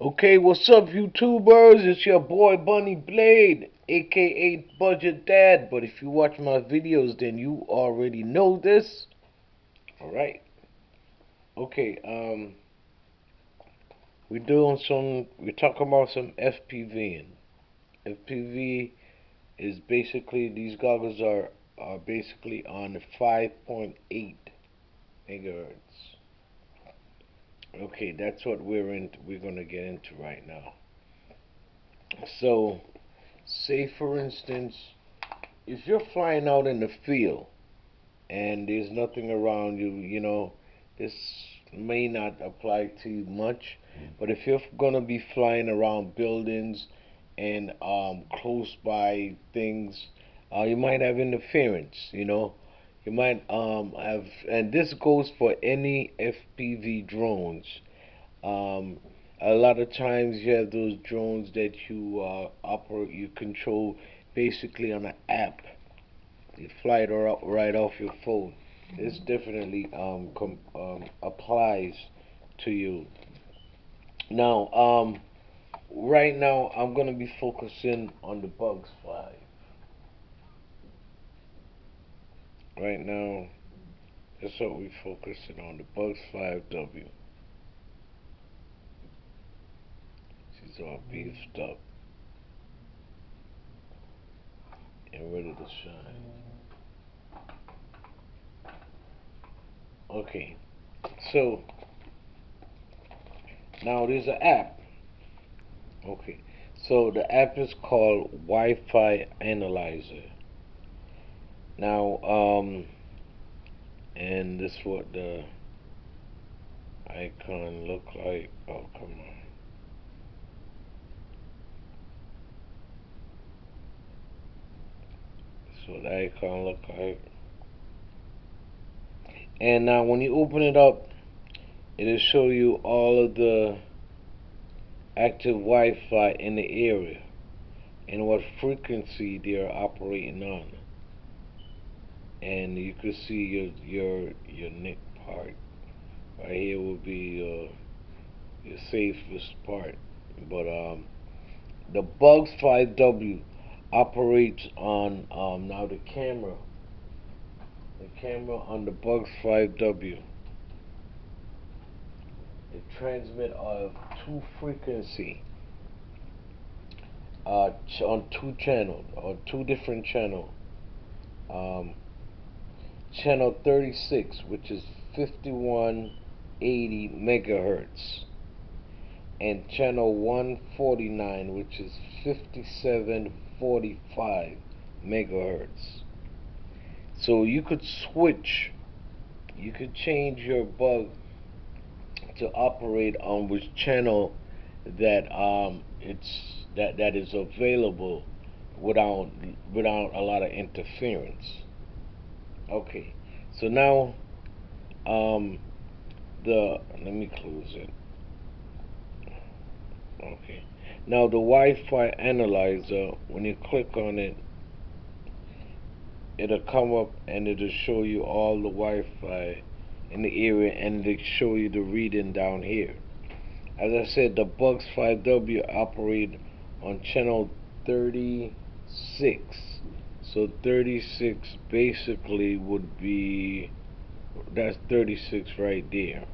Okay, what's up, YouTubers? It's your boy Bunny Blade, aka Budget Dad. But if you watch my videos, then you already know this. Alright. Okay, we're talking about some FPV. And FPV is basically, these goggles are basically on 5.8 megahertz. Okay, that's what we're gonna get into right now. So, say for instance, if you're flying out in the field and there's nothing around you, this may not apply to you much. But if you're gonna be flying around buildings and close by things, you might have interference. You might have, and this goes for any FPV drones. Um, a lot of times you have those drones that you you control basically on an app. You fly it right off your phone. This definitely applies to you. Now, right now I'm gonna be focusing on the Bugs 5. Right now, that's what we're focusing on, the Bugs 5W. She's all beefed up and ready to shine. Okay, so now there's an app. Okay, so the app is called Wi-Fi Analyzer. Now, and this is what the icon look like. Oh, come on. This is what the icon look like. And now when you open it up, it'll show you all of the active Wi-Fi in the area and what frequency they're operating on. And you can see your neck part. Right here will be your safest part. But the Bugs 5W operates on now the camera. The camera on the Bugs 5W. It transmit two frequency on two channels or two different channels. Um, channel 36, which is 5180 megahertz, and channel 149, which is 5745 megahertz. So you could switch, you could change your bug to operate on which channel that that is available without a lot of interference. Okay, so now the let me close it. Okay, now the Wi-Fi analyzer, when you click on it, it'll come up and it'll show you all the Wi-Fi in the area, and it'll show you the reading down here. As I said, the Bugs 5W operate on channel 36. So 36 basically would be, that's 36 right there.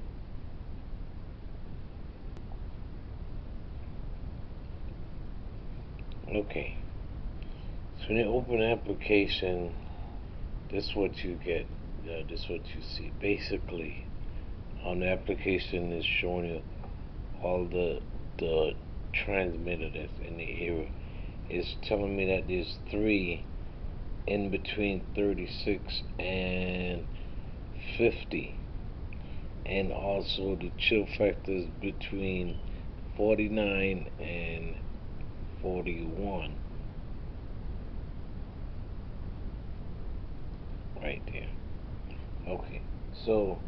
Okay. So when you open the application, this is what you get. This is what you see. Basically, on the application is showing you all the transmitter that's in the area. It's telling me that there's three in between 36 and 50, and also the chill factor is between 49 and 41 right there. Okay, so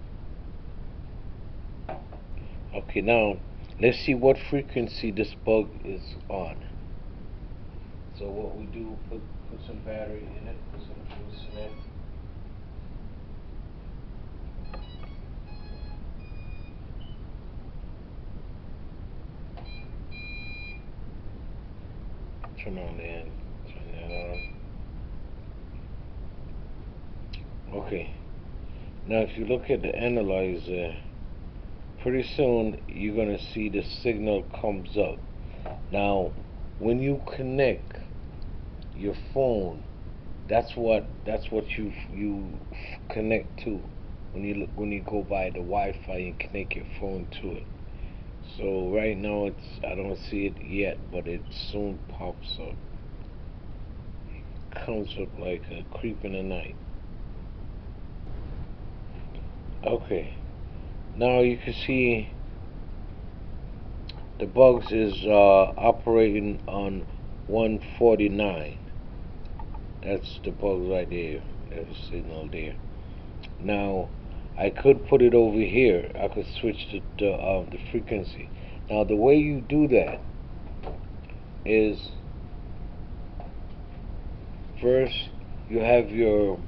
okay, now let's see what frequency this bug is on. So what we do, put some battery in it, put some juice in it. turn on the end, turn that on. Okay, now if you look at the analyzer, pretty soon you're gonna see the signal comes up. Now when you connect your phone, that's what you connect to when you go by the Wi-Fi and connect your phone to it. So right now I don't see it yet, but it soon pops up. Comes up like a creep in the night. Okay, now you can see the bugs is operating on 149. That's the bugs right there. There's a signal there. Now I could put it over here. I could switch the frequency. Now the way you do that is, first you have your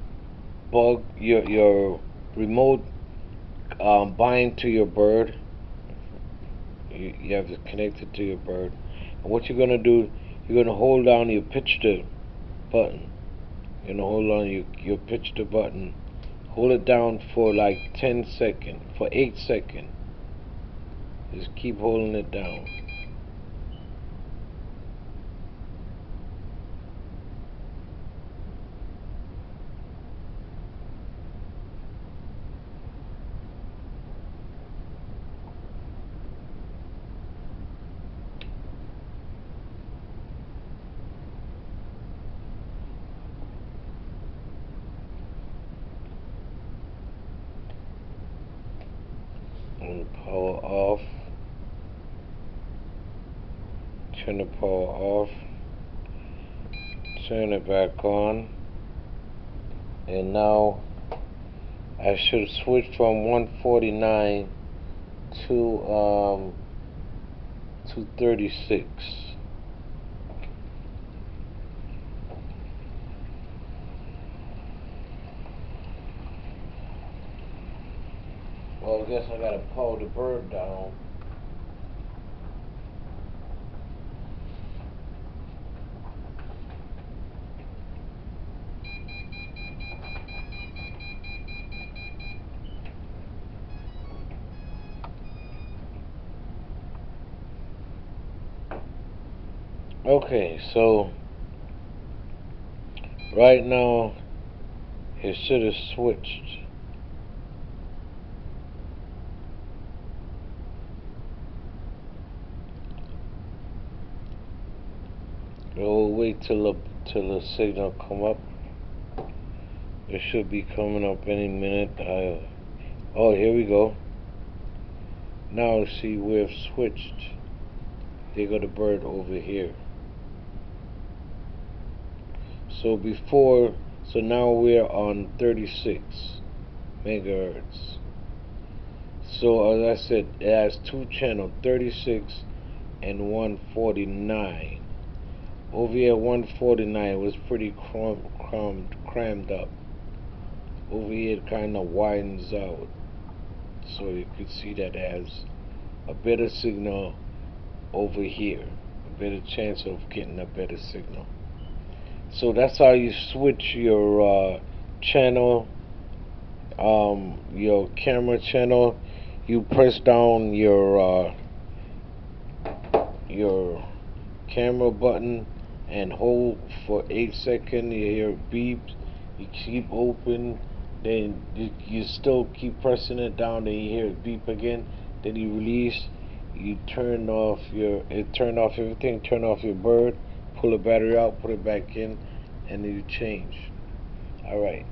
your remote bind to your bird. You have it connected to your bird. And what you're gonna do, you're gonna hold down your pitch to button. You're gonna hold on your pitch to button. Hold it down for like 10 seconds, for 8 seconds. Just keep holding it down. And power off. Turn the power off. Turn it back on. And now I should switch from 149 to 36. Well, I guess I gotta pull the bird down. Okay, so right now it should have switched. We'll wait till the signal come up. It should be coming up any minute. Oh, here we go. Now see, we've switched. They got a bird over here. So now we're on 36 megahertz. So as I said, it has two channels, 36 and 149. Over here, 149 was pretty crammed up. Over here, it kind of widens out. So you could see that it has a better signal over here. A better chance of getting a better signal. So that's how you switch your channel, your camera channel. You press down your camera button and hold for 8 seconds. You hear it beep. You keep open. Then you still keep pressing it down. Then you hear it beep again. Then you release. You turn off turn off everything. Turn off your bird. Pull the battery out. Put it back in, and then you change. All right.